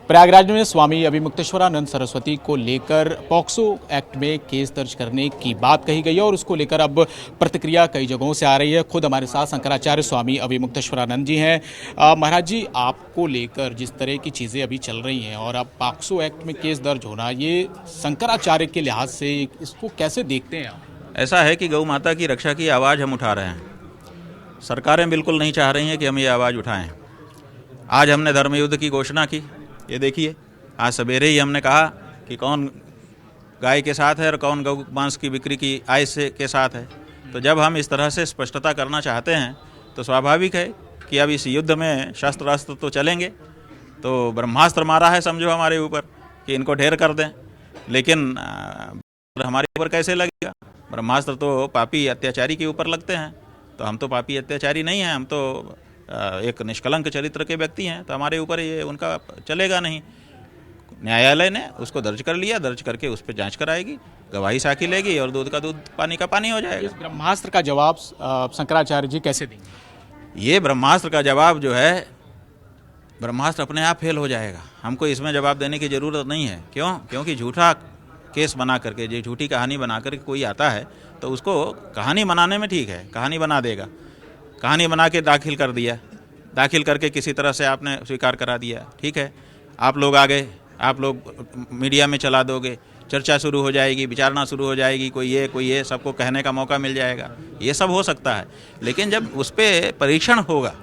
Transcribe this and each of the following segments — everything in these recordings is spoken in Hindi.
प्रयागराज में स्वामी अभिमुक्तेश्वरानंद सरस्वती को लेकर पॉक्सो एक्ट में केस दर्ज करने की बात कही गई है और उसको लेकर अब प्रतिक्रिया कई जगहों से आ रही है। खुद हमारे साथ शंकराचार्य स्वामी अभिमुक्तेश्वरानंद जी हैं। महाराज जी, आपको लेकर जिस तरह की चीज़ें अभी चल रही हैं और अब पॉक्सो एक्ट में केस दर्ज होना, ये शंकराचार्य के लिहाज से इसको कैसे देखते हैं आप? ऐसा है कि गौ माता की रक्षा की आवाज़ हम उठा रहे हैं। सरकारें बिल्कुल नहीं चाह रही हैं कि हम ये आवाज़ उठाएं। आज हमने धर्मयुद्ध की घोषणा की। ये देखिए, आज सवेरे ही हमने कहा कि कौन गाय के साथ है और कौन गौ मांस की बिक्री की आय से के साथ है। तो जब हम इस तरह से स्पष्टता करना चाहते हैं तो स्वाभाविक है कि अब इस युद्ध में शस्त्र अस्त्र तो चलेंगे। तो ब्रह्मास्त्र मारा है समझो हमारे ऊपर कि इनको ढेर कर दें, लेकिन हमारे ऊपर कैसे लगेगा? ब्रह्मास्त्र तो पापी अत्याचारी के ऊपर लगते हैं। तो हम तो पापी अत्याचारी नहीं हैं, हम तो एक निष्कलंक चरित्र के व्यक्ति हैं, तो हमारे ऊपर ये उनका चलेगा नहीं। न्यायालय ने उसको दर्ज कर लिया, दर्ज करके उस पर जांच कराएगी, गवाही साखी लेगी और दूध का दूध पानी का पानी हो जाएगा। इस ब्रह्मास्त्र का जवाब शंकराचार्य जी कैसे देंगे? ये ब्रह्मास्त्र का जवाब जो है, ब्रह्मास्त्र अपने आप फेल हो जाएगा। हमको इसमें जवाब देने की ज़रूरत नहीं है। क्यों? क्योंकि झूठा केस बना करके, जो झूठी कहानी बना करके कोई आता है तो उसको कहानी बनाने में ठीक है, कहानी बना देगा। कहानी बना के दाखिल कर दिया, दाखिल करके किसी तरह से आपने स्वीकार करा दिया, ठीक है। आप लोग आ गए, आप लोग मीडिया में चला दोगे, चर्चा शुरू हो जाएगी, विचारणा शुरू हो जाएगी, कोई ये सबको कहने का मौका मिल जाएगा। ये सब हो सकता है, लेकिन जब उस पर परीक्षण होगा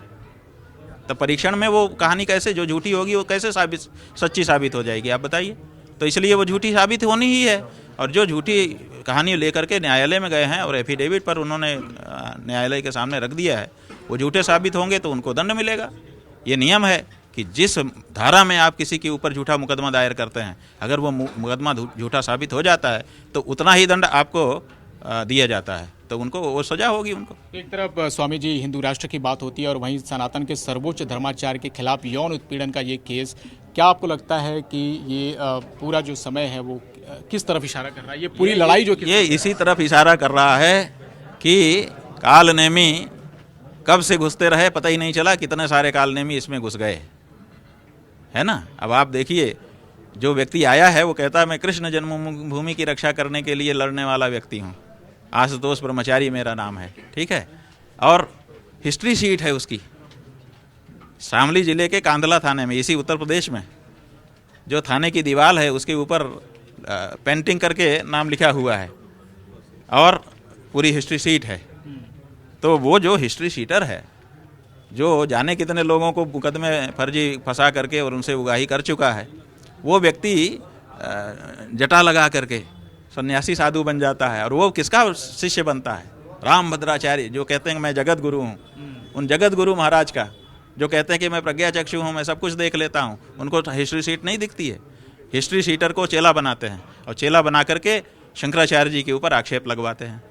तो परीक्षण में वो कहानी कैसे, जो झूठी होगी वो कैसे सच्ची साबित हो जाएगी, आप बताइए। तो इसलिए वो झूठी साबित होनी ही है। और जो झूठी कहानी लेकर के न्यायालय में गए हैं और एफिडेविट पर उन्होंने न्यायालय के सामने रख दिया है, वो झूठे साबित होंगे तो उनको दंड मिलेगा। ये नियम है कि जिस धारा में आप किसी के ऊपर झूठा मुकदमा दायर करते हैं, अगर वो मुकदमा झूठा साबित हो जाता है तो उतना ही दंड आपको दिया जाता है, तो उनको वो सजा होगी उनको। एक तरफ स्वामी जी हिंदू राष्ट्र की बात होती है और वहीं सनातन के सर्वोच्च धर्माचार्य के खिलाफ यौन उत्पीड़न का ये केस, क्या आपको लगता है कि ये पूरा जो समय है वो किस तरफ इशारा कर रहा है? ये पूरी लड़ाई जो ये इसी तरफ इशारा कर रहा है कि कालनेमी कब से घुसते रहे पता ही नहीं चला, कितने सारे कालनेमी इसमें घुस गए, है ना। अब आप देखिए, जो व्यक्ति आया है वो कहता है मैं कृष्ण जन्मभूमि की रक्षा करने के लिए लड़ने वाला व्यक्ति हूँ, आशुतोष ब्रह्मचारी मेरा नाम है, ठीक है। और हिस्ट्री शीट है उसकी, शामली जिले के कांदला थाने में, इसी उत्तर प्रदेश में, जो थाने की दीवार है उसके ऊपर पेंटिंग करके नाम लिखा हुआ है और पूरी हिस्ट्री शीट है। तो वो जो हिस्ट्री शीटर है, जो जाने कितने लोगों को मुकदमे फर्जी फंसा करके और उनसे उगाही कर चुका है, वो व्यक्ति जटा लगा करके सन्यासी साधु बन जाता है। और वो किसका शिष्य बनता है? राम भद्राचार्य, जो कहते हैं मैं जगत गुरु हूँ, उन जगत गुरु महाराज का, जो कहते हैं कि मैं प्रज्ञा चक्षु हूँ, मैं सब कुछ देख लेता हूँ। उनको हिस्ट्री शीट नहीं दिखती है। हिस्ट्री शीटर को चेला बनाते हैं और चेला बना करके शंकराचार्य जी के ऊपर आक्षेप लगवाते हैं।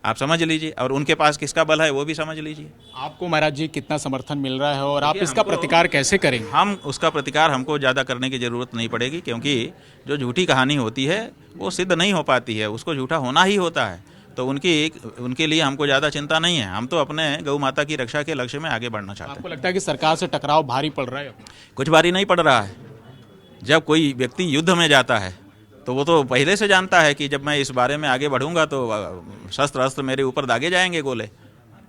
आप समझ लीजिए, और उनके पास किसका बल है वो भी समझ लीजिए। आपको महाराज जी कितना समर्थन मिल रहा है और आप इसका प्रतिकार कैसे करेंगे? हम उसका प्रतिकार हमको ज़्यादा करने की ज़रूरत नहीं पड़ेगी, क्योंकि जो झूठी कहानी होती है वो सिद्ध नहीं हो पाती है, उसको झूठा होना ही होता है। तो उनके लिए हमको ज़्यादा चिंता नहीं है। हम तो अपने गौ माता की रक्षा के लक्ष्य में आगे बढ़ना चाहते हैं। आपको लगता है कि सरकार से टकराव भारी पड़ रहा है? कुछ भारी नहीं पड़ रहा है। जब कोई व्यक्ति युद्ध में जाता है तो वो तो पहले से जानता है कि जब मैं इस बारे में आगे बढ़ूंगा तो शस्त्र अस्त्र मेरे ऊपर दागे जाएंगे, गोले।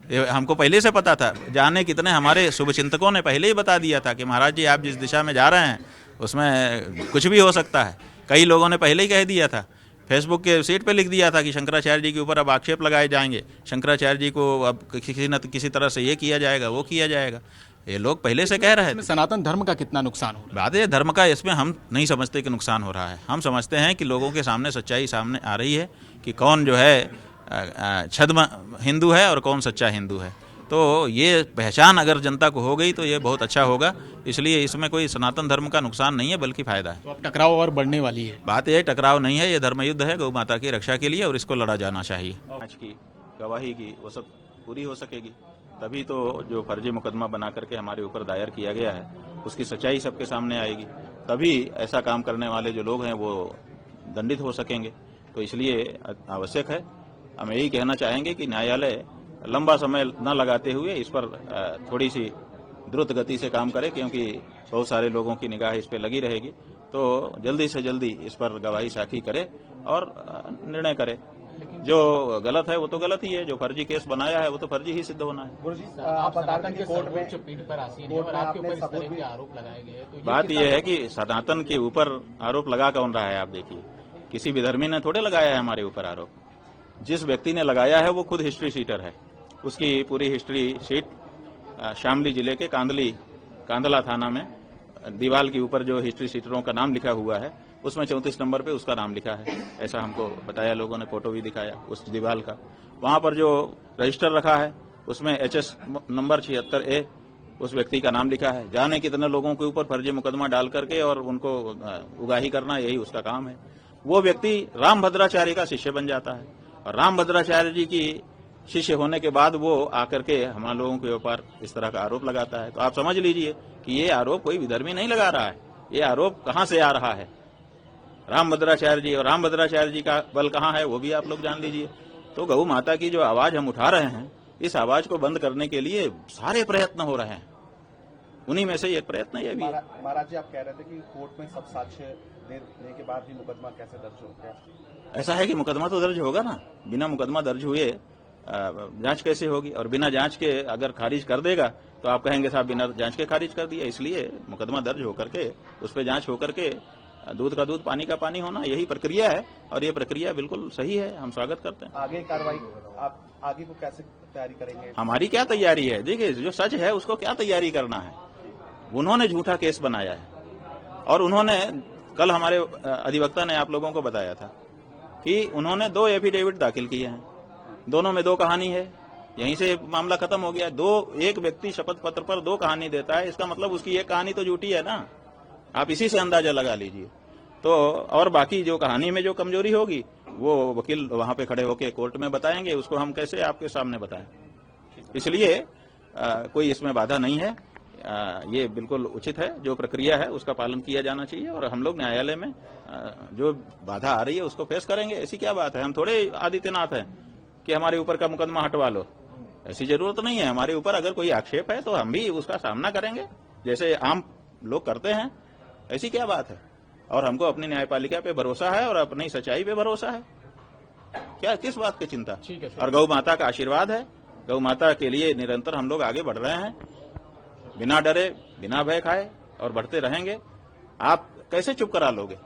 ये हमको पहले से पता था। जाने कितने हमारे शुभचिंतकों ने पहले ही बता दिया था कि महाराज जी आप जिस दिशा में जा रहे हैं उसमें कुछ भी हो सकता है। कई लोगों ने पहले ही कह दिया था, फेसबुक के सीट पे लिख दिया था कि शंकराचार्य जी के ऊपर अब आक्षेप लगाए जाएंगे, शंकराचार्य जी को अब किसी न किसी तरह से ये किया जाएगा, वो किया जाएगा। ये लोग पहले से कह रहे थे। सनातन धर्म का कितना नुकसान हो रहा है? बात है धर्म का, इसमें हम नहीं समझते कि नुकसान हो रहा है। हम समझते हैं कि लोगों के सामने सच्चाई सामने आ रही है कि कौन जो है छद्म हिंदू है और कौन सच्चा हिंदू है। तो ये पहचान अगर जनता को हो गई तो ये बहुत अच्छा होगा। इसलिए इसमें कोई सनातन धर्म का नुकसान नहीं है, बल्कि फायदा है। तो अब टकराव और बढ़ने वाली है? बात यह टकराव नहीं है, ये धर्मयुद्ध है गौ माता की रक्षा के लिए और इसको लड़ा जाना चाहिए। आज की गवाही की वो सब पूरी हो सकेगी, तभी तो जो फर्जी मुकदमा बना करके हमारे ऊपर दायर किया गया है उसकी सच्चाई सबके सामने आएगी, तभी ऐसा काम करने वाले जो लोग हैं वो दंडित हो सकेंगे। तो इसलिए आवश्यक है, हम यही कहना चाहेंगे कि न्यायालय लंबा समय न लगाते हुए इस पर थोड़ी सी द्रुत गति से काम करे, क्योंकि बहुत सारे लोगों की निगाह इस पर लगी रहेगी। तो जल्दी से जल्दी इस पर गवाही साखी करे और निर्णय करे। जो गलत है वो तो गलत ही है, जो फर्जी केस बनाया है वो तो फर्जी ही सिद्ध होना है। गुरुजी, आप बता दें कि कोर्ट में पीठ पर आसीन है और आपके ऊपर इस तरह के आरोप लगाए गए हैं, तो बात यह है कि सनातन के ऊपर आरोप लगा कौन रहा है? आप देखिए, किसी विधर्मी ने थोड़े लगाया है हमारे ऊपर आरोप। जिस व्यक्ति ने लगाया है वो खुद हिस्ट्री शीटर है। उसकी पूरी हिस्ट्री शीट शामली जिले के कांदला थाना में दीवाल के ऊपर जो हिस्ट्री शीटरों का नाम लिखा हुआ है उसमें 34 नंबर पे उसका नाम लिखा है। ऐसा हमको बताया लोगों ने, फोटो भी दिखाया उस दीवाल का। वहां पर जो रजिस्टर रखा है उसमें HS नंबर 76A उस व्यक्ति का नाम लिखा है। जाने कितने लोगों के ऊपर फर्जी मुकदमा डाल करके और उनको उगाही करना, यही उसका काम है। वो व्यक्ति रामभद्राचार्य का शिष्य बन जाता है और रामभद्राचार्य जी की शिष्य होने के बाद वो आकर के हम लोगों के ऊपर इस तरह का आरोप लगाता है। तो आप समझ लीजिए कि ये आरोप कोई विधर्मी नहीं लगा रहा है। ये आरोप कहां से आ रहा है? रामभद्राचार्य जी, और रामभद्राचार्य जी का बल कहां है वो भी आप लोग जान लीजिए। तो गौ माता की जो आवाज हम उठा रहे हैं, इस आवाज को बंद करने के लिए सारे प्रयत्न हो रहे हैं। उन्हीं में से एक प्रयत्न ये भी है। महाराज जी, आप कह रहे थे कि कोर्ट में सब साक्ष्य देने के बाद भी मुकदमा कैसे दर्ज हो गया? ऐसा है कि मुकदमा तो दर्ज होगा ना, बिना मुकदमा दर्ज हुए जांच कैसे होगी? और बिना जांच के अगर खारिज कर देगा तो आप कहेंगे साहब बिना जांच के खारिज कर दिया। इसलिए मुकदमा दर्ज होकर के उस पर जांच होकर के दूध का दूध पानी का पानी होना, यही प्रक्रिया है और ये प्रक्रिया बिल्कुल सही है, हम स्वागत करते हैं। आगे कार्रवाई आप आगे को कैसे तैयारी करेंगे? हमारी क्या तैयारी है? देखिए, जो सच है उसको क्या तैयारी करना है। उन्होंने झूठा केस बनाया है और उन्होंने कल हमारे अधिवक्ता ने आप लोगों को बताया था कि उन्होंने 2 एफिडेविट दाखिल किए हैं, दोनों में 2 कहानी है। यहीं से मामला खत्म हो गया। एक व्यक्ति शपथ पत्र पर 2 कहानी देता है, इसका मतलब उसकी एक कहानी तो झूठी है ना। आप इसी से अंदाजा लगा लीजिए। तो और बाकी जो कहानी में जो कमजोरी होगी वो वकील वहां पे खड़े होकर कोर्ट में बताएंगे, उसको हम कैसे आपके सामने बताएं। इसलिए कोई इसमें बाधा नहीं है। ये बिल्कुल उचित है, जो प्रक्रिया है उसका पालन किया जाना चाहिए और हम लोग न्यायालय में जो बाधा आ रही है उसको फेस करेंगे। ऐसी क्या बात है? हम थोड़े आदित्यनाथ हैं कि हमारे ऊपर का मुकदमा हटवा लो, ऐसी जरूरत नहीं है। हमारे ऊपर अगर कोई आक्षेप है तो हम भी उसका सामना करेंगे जैसे आम लोग करते हैं। ऐसी क्या बात है? और हमको अपनी न्यायपालिका पे भरोसा है और अपनी सच्चाई पे भरोसा है। क्या किस बात की चिंता? और गौ माता का आशीर्वाद है। गौ माता के लिए निरंतर हम लोग आगे बढ़ रहे हैं, बिना डरे बिना भय खाए, और बढ़ते रहेंगे। आप कैसे चुप करा लोगे?